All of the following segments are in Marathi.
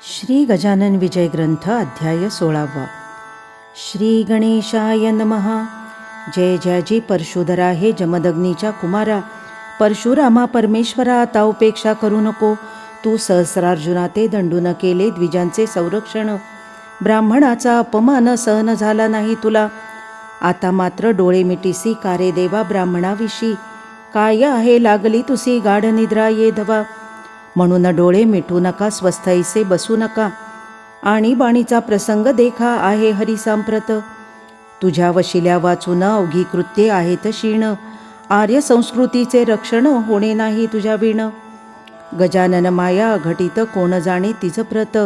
श्री गजानन विजय ग्रंथ अध्याय 16. श्री गणेशाय नमः. जय जयाजी परशुधरा हे जमदग्नीच्या कुमारा, परशुरामा परमेश्वरा, आता उपेक्षा करू नको. तू सहस्रार्जुना ते दंडून केले द्विजांचे संरक्षण. ब्राह्मणाचा अपमान सहन झाला नाही तुला. आता मात्र डोळे मिटीसी कारे देवा ब्राह्मणाविषयी. काय आहे लागली तुसी गाढ निद्रा ये धवा. म्हणून डोळे मिटू नका, स्वस्थ ऐसे बसू नका. आणि बाणीचा प्रसंग देखा आहे हरिसांप्रत. तुझ्या वशिल्या वाचून अवघी कृत्ये आहेत क्षीण. आर्य संस्कृतीचे रक्षण होणे नाही तुझ्या विण. गजानन माया घटित कोण जाणे तिज प्रत.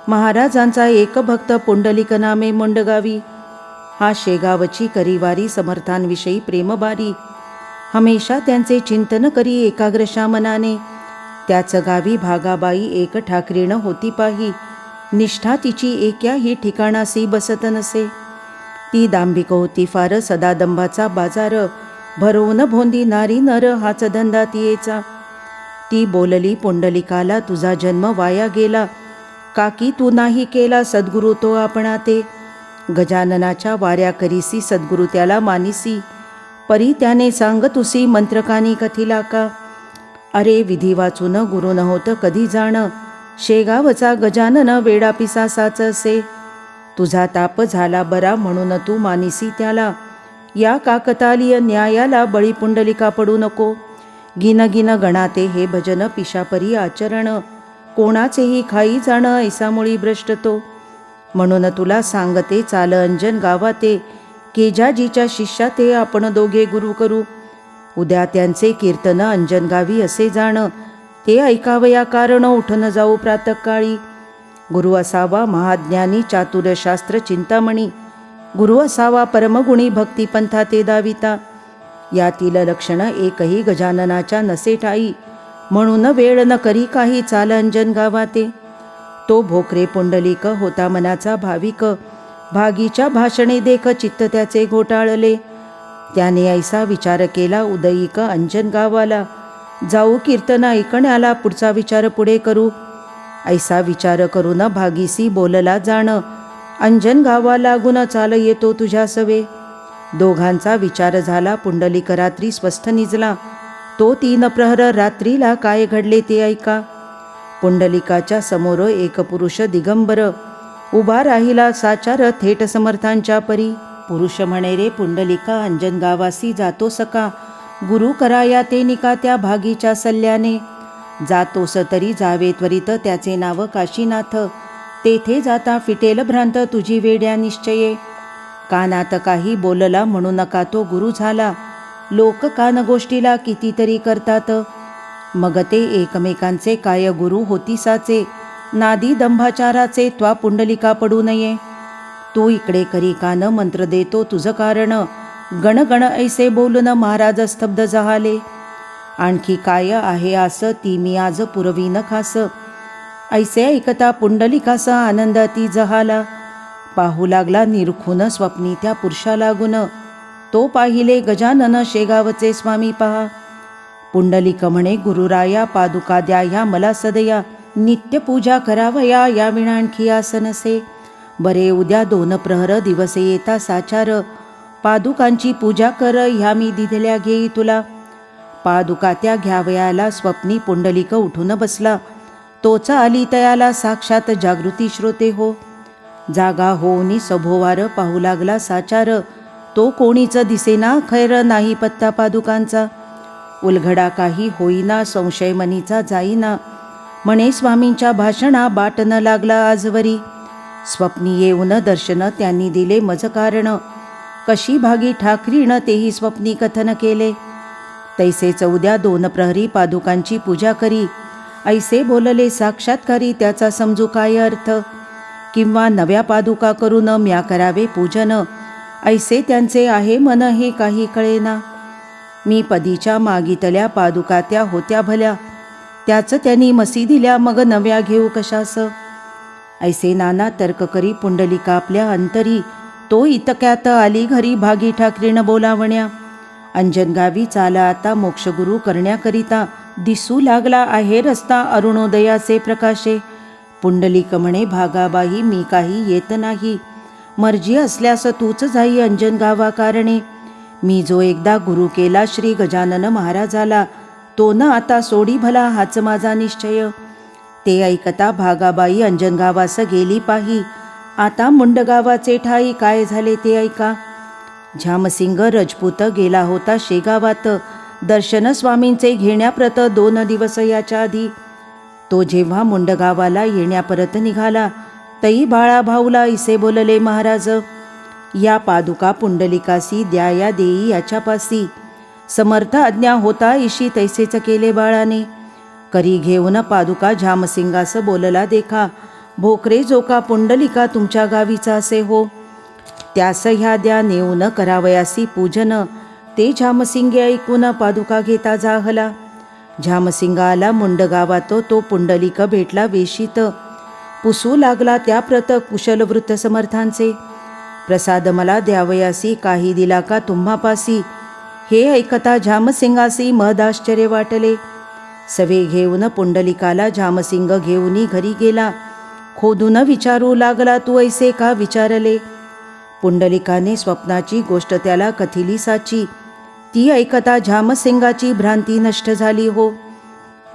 महाराजांचा एक भक्त पुंडलिक नामे मुंडगावी. हा शेगावची करीवारी समर्थांविषयी प्रेमबारी. हमेशा त्यांचे चिंतन करी एकाग्रशा मनाने. त्याच गावी भागाबाई एक ठाकरीण होती पाही. निष्ठा तिची एक्याही ठिकाणासी बसत नसे. ती दांभिक होती फार, सदा दंभाचा बाजार. भरवून भोंदी नारी नर हाच धंदा तियेचा. ती बोलली पुंडलिकाला, तुझा जन्म वाया गेला. काकी तू नाही केला सद्गुरु तो आपणा ते. गजाननाच्या वाऱ्या करीसी सद्गुरु त्याला मानिसी. परी त्याने सांग तुसी मंत्रकानी कथिला का. अरे विधी वाचून गुरु न होत कधी जाण. शेगावचा गजानन वेडा पिसासाच असे. तुझा ताप झाला बरा म्हणून तू मानिसी त्याला. या काकतालीय न्यायाला बळी पुंडलिका पडू नको. गिन गिन गणाते हे भजन पिशापरी आचरण. कोणाचेही खाई जाण ऐसा मुळी भ्रष्ट तो. म्हणून तुला सांगते चाल अंजन गावाते. केजाजीच्या शिष्या ते आपण दोघे गुरु करू. उद्या त्यांचे कीर्तन अंजनगावी असे जाण. ते ऐकावया कारण उठून जाऊ प्रातःकाळी. गुरु असावा महाज्ञानी चातुर्यशास्त्र चिंतामणी. गुरु असावा परमगुणी भक्तिपंथा ते दाविता. यातील लक्षण एकही गजाननाच्या नसे ठाई. म्हणून वेळ न करी काही चाल अंजन गावाते. तो भोकरे पुंडलिक होता मनाचा भाविक. भागीच्या भाषणे देख चित्त त्याचे घोटाळले. त्याने ऐसा विचार केला उदयिक अंजन गावाला. जाऊ कीर्तन ऐकण्याला पुढचा विचार पुढे करू. ऐसा विचार करून भागीसी बोलला जाण. अंजन गावा लागून चाल येतो तुझ्या सवे. दोघांचा विचार झाला. पुंडलिक रात्री स्वस्थ निजला. तो 3 प्रहर रात्रीला काय घडले ते ऐका. पुंडलिकाच्या समोर एक पुरुष दिगंबर उभा राहिला साचार थेट समर्थांच्या परी. पुरुष म्हणे रे पुंडलिका, अंजन गावासी जातो सका. गुरु कराया ते निका त्या भागीच्या सल्ल्याने. जातोस तरी जावे त्वरित त्याचे नाव काशीनाथ. तेथे जाता फिटेल भ्रांत तुझी वेड्या निश्चये. कानात काही बोलला म्हणू नका तो गुरु झाला. लोक कान गोष्टीला कितीतरी करतात. मग ते एकमेकांचे काय गुरु होती साचे. नादी दंभाचाराचे त्वा पुंडलिका पडू नये. तू इकडे करी कान मंत्र देतो तुझं कारण. गणगण ऐसे बोलून महाराज स्तब्ध झाले. आणखी काय आहे आस ती मी आज पुरवीन खास. ऐसे ऐकता पुंडलिकासा आनंद ती जहाला. पाहू लागला निरखून स्वप्नी त्या पुरुषा लागून. तो पाहिले गजानन शेगावचे स्वामी पहा. पुंडलिक म्हणे गुरुराया, पादुका द्या ह्या मला सदया. नित्य पूजा करावया या विना आणखी आस नसे. बरे उद्या 2 प्रहर दिवस येता साचार. पादुकांची पूजा कर ह्या मी दिलेल्या घेई तुला. पादुका त्या घ्यावयाला स्वप्नी पुंडलिक उठून बसला. तोचा आली तयाला साक्षात जागृती श्रोते हो. जागा होऊनी सभोवार पाहू लागला साचार. तो कोणीच दिसेना, खैर नाही पत्ता पादुकांचा. उलघडा काही होईना, संशय मनीचा जाईना. म्हणे स्वामींच्या भाषणा बाट न लागला आजवरी. स्वप्नी येऊन दर्शन त्यांनी दिले मज कारण. कशी भागी ठाकरीण तेही स्वप्नी कथन केले. तैसेच उद्या 2 प्रहरी पादुकांची पूजा करी. ऐसे बोलले साक्षात्कारी त्याचा समजू काय अर्थ. किंवा नव्या पादुका करून म्या करावे पूजन. ऐसे त्यांचे आहे मन हे काही कळेना. मी पदीच्या मागितल्या पादुका त्या होत्या भल्या. त्याच त्यांनी मसी दिल्या मग नव्या घेऊ कशास. ऐसे नाना तर्क करी पुंडलिका आपल्या अंतरी. तो इतक्यात आली घरी भागी ठाकरीण बोलावण्या. अंजनगावी चाला आता मोक्षगुरु करण्याकरिता. दिसू लागला आहे रस्ता अरुणोदयाचे प्रकाशे. पुंडलिक म्हणे, भागाबाई मी काही येत नाही, मर्जी असल्यास तूच जाई अंजन गावा कारणे. मी जो एकदा गुरु केला श्री गजानन महाराजाला, तो न आता सोडी भला हाच माझा निश्चय. ते ऐकता भागाबाई अंजनगावास गेली पाही. आता मुंडगावाचे ठाई काय झाले ते ऐका. झामसिंग रजपूत गेला होता शेगावात, दर्शन स्वामींचे घेण्याप्रत 2 दिवस याच्या आधी. तो जेव्हा मुंडगावाला येण्यापरत निघाला, तई बाळा भाऊला इसे बोलले महाराज, या पादुका पुंडलिकासी द्याया देई याच्यापासी. समर्थ आज्ञा होता इशी तैसेच केले बाळाने. करी घेऊन पादुका झामसिंगास बोलला देखा, भोकरे जोका पुंडलिका तुमच्या गावीचा असे हो. त्यास ह्या द्या नेऊन करावयासी पूजन. ते झामसिंगे ऐकून पादुका घेता जाहला. झामसिंगाला मुंडगावात तो पुंडलिक भेटला वेशीत. पुसू लागला त्याप्रत कुशलवृत्त समर्थांचे. प्रसाद मला द्यावयासी काही दिला का तुम्हापासी. हे ऐकता झामसिंगासी महदाश्चर्य वाटले. सवे घेऊन पुंडलिकाला झामसिंग घेऊनी घरी गेला. खोदून विचारू लागला, तू ऐसे का विचारले. पुंडलिकाने स्वप्नाची गोष्ट त्याला कथिली साची. ती ऐकता झामसिंगाची भ्रांती नष्ट झाली हो.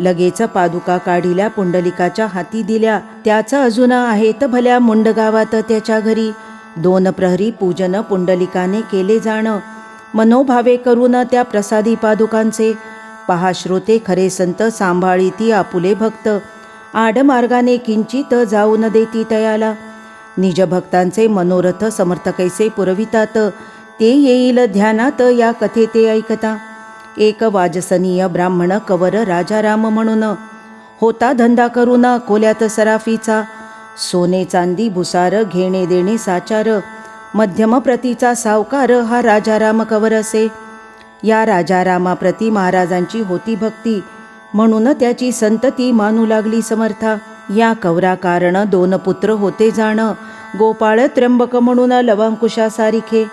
लगेच पादुका काढिल्या पुंडलिकाच्या हाती दिल्या. त्याचं अजून आहेत भल्या मुंडगावात त्याच्या घरी. 2 प्रहरी पूजन पुंडलिकाने केले जाणं. मनोभावे करून त्या प्रसादी पादुकांचे. पहा श्रोते खरे संत, सांभाळी ती आपुले भक्त. आडमार्गाने किंचित जाऊ न देती तयाला. निज भक्तांचे मनोरथ समर्थ कैसे पुरवितात, ते येईल ध्यानात या कथे ते ऐकता. एक वाजसनीय ब्राह्मण कवर राजाराम म्हणून, होता धंदा करून खोल्यात सराफीचा. सोने चांदी भुसार घेणे देणे साचार. मध्यम प्रतीचा सावकार हा राजाराम कवर असे. या राजारामाप्रती महाराजांची होती भक्ती, म्हणून त्याची संतती मानू लागली समर्था. या कवरा कारण 2 पुत्र होते जाण. गोपाळ त्र्यंबक म्हणून लवांकुशासारिखे.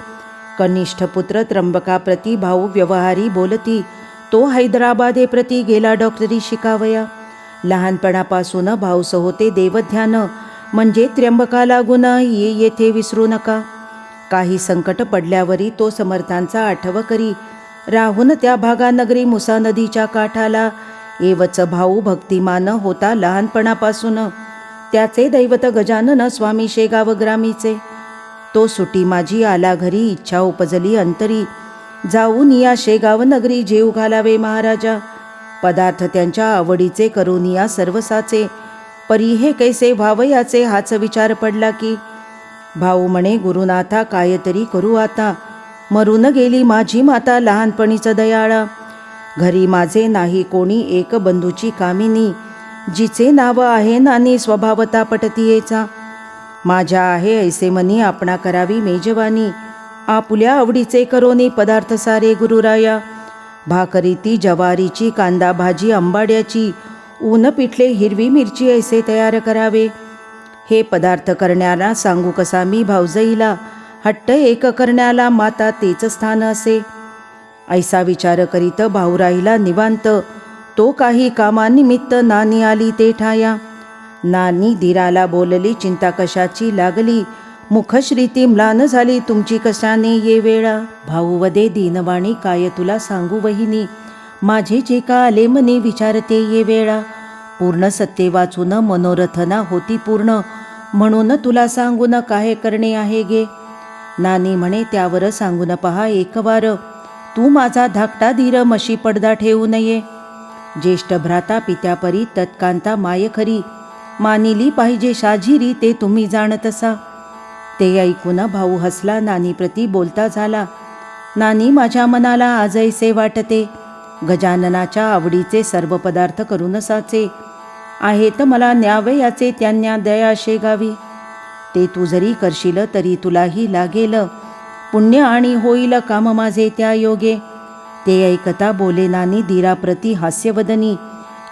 कनिष्ठ पुत्र त्र्यंबकाप्रती भाऊ व्यवहारी बोलती. तो हैदराबादे प्रती गेला डॉक्टरी शिकावया. लहानपणापासून भाऊस होते देवध्यान. म्हणजे त्र्यंबका लागून ये येथे विसरू नका. काही संकट पडल्यावरी तो समर्थांचा आठव करी. राहून त्या भागा नगरी मुसा नदीच्या काठाला. एवच भाऊ भक्तिमान होता लहानपणापासून. त्याचे दैवत गजानन स्वामी शेगाव ग्रामीचे. तो सुटी माझी आला घरी, इच्छा उपजली अंतरी. जाऊन या शेगाव नगरी जेऊ घालावे महाराजा. पदार्थ त्यांच्या आवडीचे करून या सर्वसाचे. परी हे कैसे व्हावयाचे हाच विचार पडला की. भाऊ म्हणे, गुरुनाथा कायतरी करू आता. मरून गेली माझी माता लहानपणीच दयाळा. घरी माझे नाही कोणी एक बंधूची कामिनी. जिचे नाव आहे नानी स्वभावता पटतीयेचा. माझ्या आहे ऐसे मनी आपणा करावी मेजवानी. आपुल्या आवडीचे करोनी पदार्थ सारे गुरुराया. भाकरीती ज्वारीची, कांदा भाजी आंबाड्याची, ऊन पिठले हिरवी मिरची ऐसे तयार करावे. हे पदार्थ करण्याला सांगू कसा मी भावजईला. हट्ट एक करण्याला माता तेच स्थान असे. ऐसा विचार करीत भाऊ राहिला निवांत. तो काही कामानिमित्त नानी आली ते ठाया. नानी धीराला बोलली, चिंता कशाची लागली. मुखश्रीती म्लान झाली तुमची कशाने ये वेळा. भाऊ वदे दीनवाणी, काय तुला सांगू वहिनी. माझे जे का आले मनी विचारते ये वेळा. पूर्ण सत्य वाचून मनोरथना होती पूर्ण. म्हणून तुला सांगून काय करणे आहे गे. नानी म्हणे, त्यावर सांगून पहा एक वार. तू माझा धाकटा धीर मशी पडदा ठेवू नये. ज्येष्ठ भ्राता पित्यापरी तत्कांता माय खरी. मानिली पाहिजे शाजिरी ते तुम्ही जाणतसा. ते ऐकून भाऊ हसला, नानीप्रती बोलता झाला. नानी माझ्या मनाला आज ऐसे वाटते. गजाननाच्या आवडीचे सर्व पदार्थ करून साचे. आहेत मला न्यावयाचे त्यांना दया शेगावी. ते तू जरी करशील तरी तुलाही लागेल. पुण्य आणि होईल काम माझे त्या योगे. ते ऐकता बोले नानी धीराप्रती हास्यवदनी.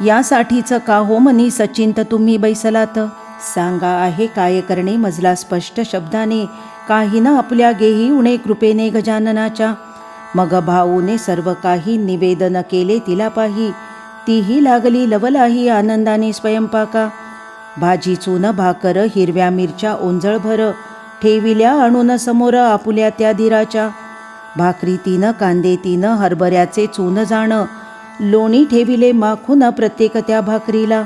यासाठीच का हो मनी सचिंत तुम्ही बैसलात. सांगा आहे काय करणे मजला स्पष्ट शब्दाने. काही न आपल्या गेही उणे कृपेने गजाननाच्या. मग भाऊने सर्व काही निवेदन केले तिला पाही. तीही लागली लवलाही आनंदाने स्वयंपाका. भाजी चून भाकर हिरव्या मिरच्या ओंजळभर ठेविल्या आणून समोर आपुल्या त्या धीराच्या. भाकरी 3 कांदे 3 हरभऱ्याचे चून जाणं लोणी ठेविले माखून प्रत्येक त्या भाकरीला.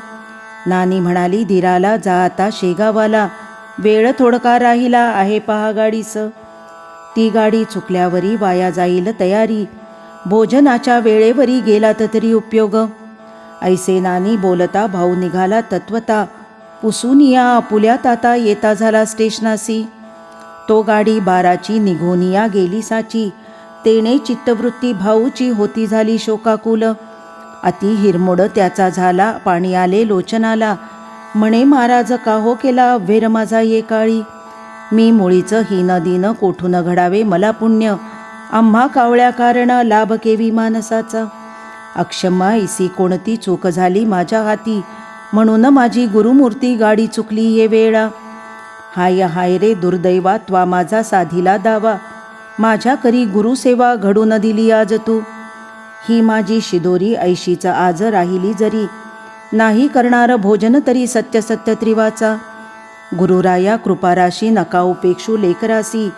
नानी म्हणाली धीराला, जा आता शेगावाला, वेळ थोडका राहिला आहे पहा गाडीस. ती गाडी चुकल्यावरी वाया जाईल तयारी, भोजनाच्या वेळेवरी गेलात तरी उपयोग. ऐसे नानी बोलता भाऊ निघाला तत्वता, पुसून या आपुल्यात आता येता झाला स्टेशनासी. तो गाडी 12ची निघून या गेली साची, तेने चित्तवृत्ती भाऊची होती झाली शोकाकुल. अति हिरमोड त्याचा झाला पाणी आले लोचनाला, म्हणे महाराज का हो केला अव्हेर माझा ये काळी. मी मुळीच हीन दीन कोठून घडावे मला पुण्य, आम्हा कावळ्या कारण लाभ केवी मानसाचा. अक्षमा इसी कोणती चूक झाली माझ्या हाती, म्हणून माझी गुरुमूर्ती गाडी चुकली ये वेळा. हाय हाय रे दुर्दैवा त्वा माझा साधिला दावा, माझ्या करी गुरुसेवा घडून दिली आज तू. ही माझी शिदोरी ऐशीच आज राहिली जरी, नाही करणार भोजन तरी सत्य सत्य त्रिवाचा. गुरुराया कृपाराशी नका उपेक्षू लेकरासी,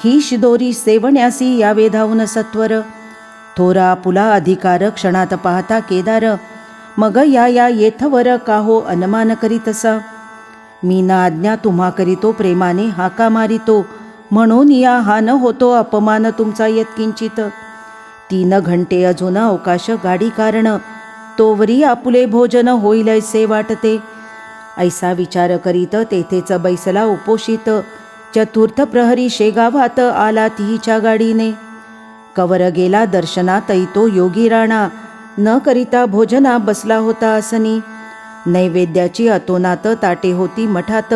ही शिदोरी सेवण्यासी यावे धावून सत्वर. थोरा आपुला अधिकार क्षणात पाहता केदार, मग या येथवर काहो अनमान करीतसा. मी न आज्ञा तुम्हा करीतो प्रेमाने हाका मारितो, म्हणून या हान होतो अपमान तुमचा यत्किंचित. 3 घंटे अजून अवकाश गाडी कारण, तोवरी आपुले भोजन होईल ऐसे वाटते. ऐसा विचार करीत तेथेच बैसला उपोषित, चतुर्थ प्रहरी शेगावात आला तिच्या गाडीने. कवर गेला दर्शनात तो योगी राणा, न करिता भोजना बसला होता आसनी. नैवेद्याची अतोनात ताटे होती मठात,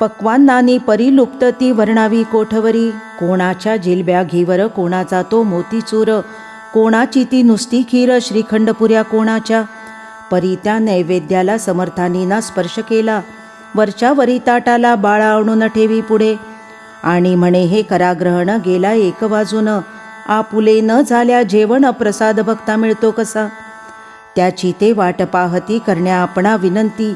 पक्वान्नानी परिलुप्त ती वर्णावी कोठवरी. कोणाच्या जिलब्या घीवर कोणाचा तो मोतीचूर, कोणाची ती नुसती खीर श्रीखंडपुऱ्या कोणाच्या. परी त्या नैवेद्याला समर्थानीना स्पर्श केला, वरच्यावरी ताटाला बाळा आणून ठेवी पुढे. आणि म्हणे हे कराग्रहण गेला 1 वाजून, आपुले न झाल्या जेवण प्रसाद भक्ता मिळतो कसा. त्याची ते वाट पाहती करण्या आपणा विनंती,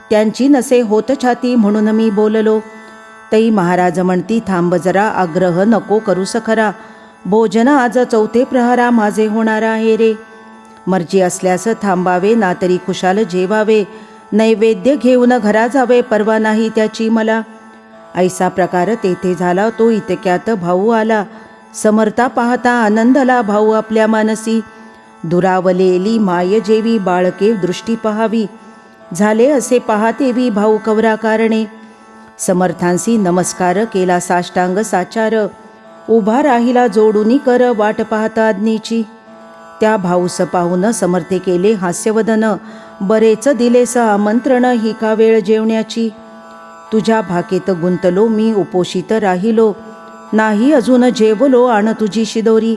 त्यांची नसे होत छाती म्हणून मी बोललो. तई महाराज म्हणती थांब जरा आग्रह नको करूस खरा, भोजन आज 4 प्रहरा माझे होणार आहे रे. मर्जी असल्यास थांबावे ना तरी खुशाल जेवावे, नैवेद्य घेऊन घरा जावे परवा नाही त्याची मला. ऐसा प्रकार तेथे झाला तो इतक्यात भाऊ आला, समर्था पाहता आनंदला भाऊ आपल्या मानसी. दुरावलेली माय जेवी बाळके दृष्टी पहावी, झाले असे पाहतेवी भाऊ कवरा कारणे. समर्थांसी नमस्कार केला साष्टांग साचार, उभा राहिला जोडूनी कर वाट पाहता आज्ञेची. त्या भाऊस पाहून समर्थे केले हास्यवदन, बरेच दिलेस आमंत्रण ही का वेळ जेवण्याची. तुझ्या भाकेत गुंतलो मी उपोषित राहिलो, नाही अजून जेवलो आण तुझी शिदोरी.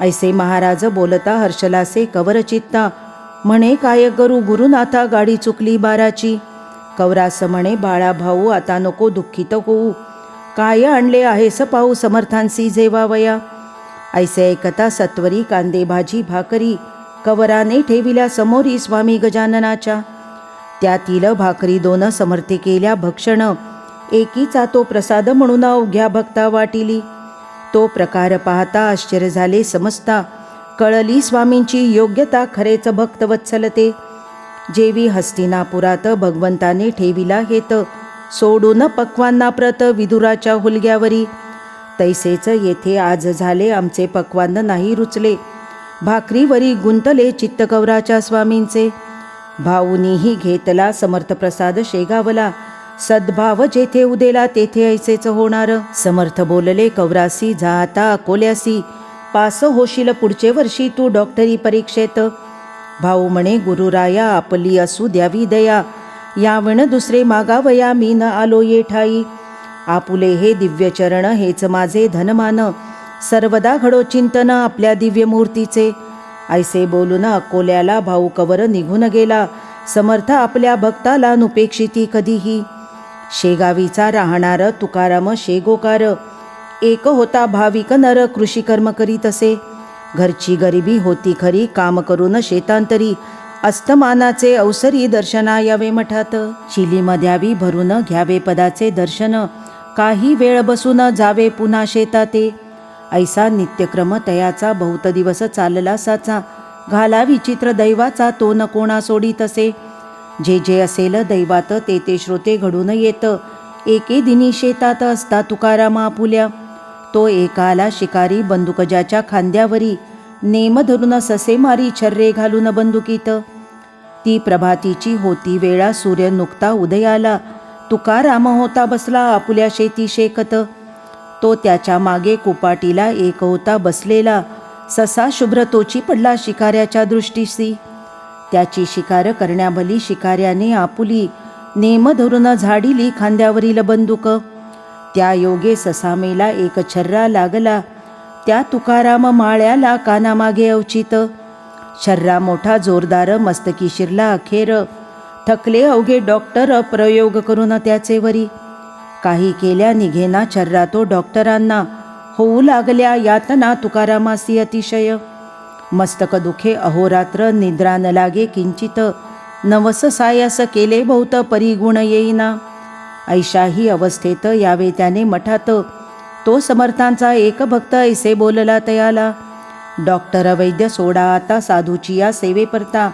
ऐसे महाराज बोलता हर्षलासे कवर चित्ता, म्हणे काय करू गुरुनाथा गाडी चुकली 12ची. कवरास म्हणे बाळा भाऊ आता नको दुःखित होऊ, काय आणले आहेस पाहू समर्थांसी जेवावया. ऐसे ऐकता सत्वरी कांदे भाजी भाकरी कवराने ठेविल्या समोरी स्वामी गजाननाच्या. त्यातील भाकरी 2 समर्थे केल्या भक्षण, एकीचा तो प्रसाद म्हणून अवघ्या भक्ता वाटिली. तो प्रकार पाहता आश्चर्य झाले समजता, कळली स्वामींची योग्यता खरेच भक्तवत्सलते. जेवी हस्तिनापुरात भगवंताने ठेविला हेत, सोडून पक्वांना प्रत विदुराच्या हुलग्यावरी. तैसेच येथे आज झाले आमचे पक्वान्न नाही रुचले, भाकरीवरी गुंतले चित्तकवराच्या स्वामींचे. भाऊनीही घेतला समर्थ प्रसाद शेगावला, सद्भाव जेथे उदेला तेथे ऐसेच होणार. समर्थ बोलले कवरासी जा आता अकोल्यासी, पास होशील पुढचे वर्षी तू डॉक्टरी परीक्षेत. भाऊ म्हणे गुरुराया आपली असू द्यावी दया, यावण दुसरे मागावया मी न आलो ये ठाई. आपुले हे दिव्यचरण हेच माझे धनमान, सर्वदा घडो चिंतन आपल्या दिव्यमूर्तीचे. ऐसे बोलून अकोल्याला भाऊ कवर निघून गेला, समर्थ आपल्या भक्ताला नुपेक्षिती कधीही. शेगावीचा राहणार तुकाराम शेगोकार, एक होता भाविक नर कृषी कर्म करीत असे. घरची गरिबी होती खरी काम करून शेतांतरी, अस्तमानाचे अवसरी दर्शना यावे मठात. चिलीमद्यावी भरून घ्यावे पदाचे दर्शन, काही वेळ बसून जावे पुन्हा शेताते. ऐसा नित्यक्रम तयाचा बहुत दिवस चालला साचा, घाला विचित्र दैवाचा तो न कोणा सोडीतसे. जे जे असेल दैवात ते ते श्रोते घडून येत, एके दिनी शेतात असता तुकाराम आपुल्या. तो एकाला शिकारी बंदूक ज्याच्या खांद्यावरी, नेम धरून ससे मारी छर्रे घालून बंदुकीत. ती प्रभातीची होती वेळा, सूर्य नुकता उदयाला, तुकाराम होता बसला आपुल्या शेती शेकत. तो त्याच्या मागे कुपाटीला एक होता बसलेला, ससा शुभ्र तोची पडला शिकाऱ्याच्या दृष्टीसी. त्याची शिकार करण्याभली शिकाऱ्याने आपुली, नेम धरून झाडिली खांद्यावरील बंदूक. त्या योगे ससा मेला एक छर्रा लागला, त्या तुकाराम माळ्याला कानामागे अवचित. छर्रा मोठा जोरदार मस्तकी शिरला अखेर, थकले अवघे डॉक्टर प्रयोग करून त्याचे वरी. काही केल्या निघेना छर्रा तो डॉक्टरांना, होऊ लागल्या यातना तुकारामासी अतिशय. मस्तक दुखे अहोरात्र निद्रा न लागे किंचित, नवस सायास केले बहुत परिगुण येईना. ऐशाही अवस्थेत यावे त्याने मठात, तो समर्थांचा एक भक्त ऐसे बोलला तयाला. डॉक्टर वैद्य सोडा आता साधूची या सेवेपरता,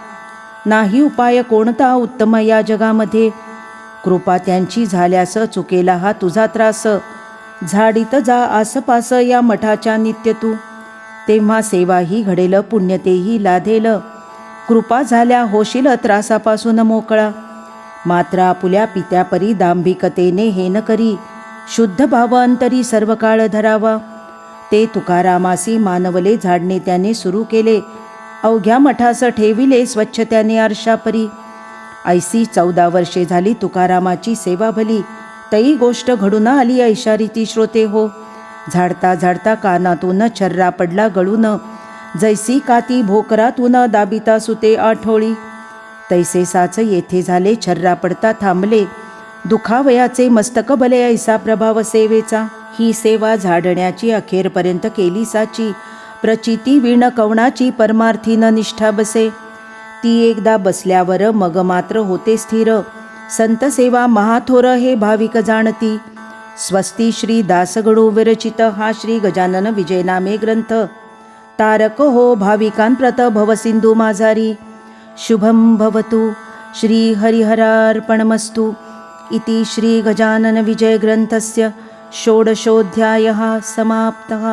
नाही उपाय कोणता उत्तम या जगामध्ये. कृपा त्यांची झाल्यास चुकेला हा तुझा त्रास, झाडीत जा आसपास या मठाच्या नित्य तू. तेव्हा सेवाही घडेल पुण्य तेही लाधेल, कृपा झाल्या होशील त्रासापासून मोकळा. मात्र आपुल्या पित्यापरी दांभिकतेने हे न करी, शुद्ध भाव अंतरी सर्व काळ धरावा. ते तुकारामासी मानवले झाडणे त्याने सुरू केले, अवघ्या मठास ठेविले स्वच्छ त्याने आरशापरी. ऐसी 14 वर्षे झाली तुकारामाची सेवा भली, तई गोष्ट घडून आली ऐशा रीती श्रोते हो. झाडता झाडता कानातून छर्रा पडला गळून, जैसी काती भोकरातून दाबिता सुते आठोळी. तैसे साच येथे झाले छर्रा पडता थांबले, दुखावयाचे मस्तक बले ऐसा प्रभाव सेवेचा. ही सेवा झाडण्याची अखेरपर्यंत केली साची, प्रचिती विण कवणाची परमार्थीन निष्ठा बसे. ती एकदा बसल्यावर मग मात्र होते स्थिर, संत सेवा महाथोर हे भाविक जाणती. स्वस्ती श्री दासगणू विरचित हा श्री गजानन विजय नामे ग्रंथ, तारक हो भाविकांप्रत भवसिंधू माझारी. शुभं भवतु. श्री हरिहरार्पणमस्तु. इति श्री गजानन विजय ग्रंथस्य षोडशोऽध्यायः समाप्तः.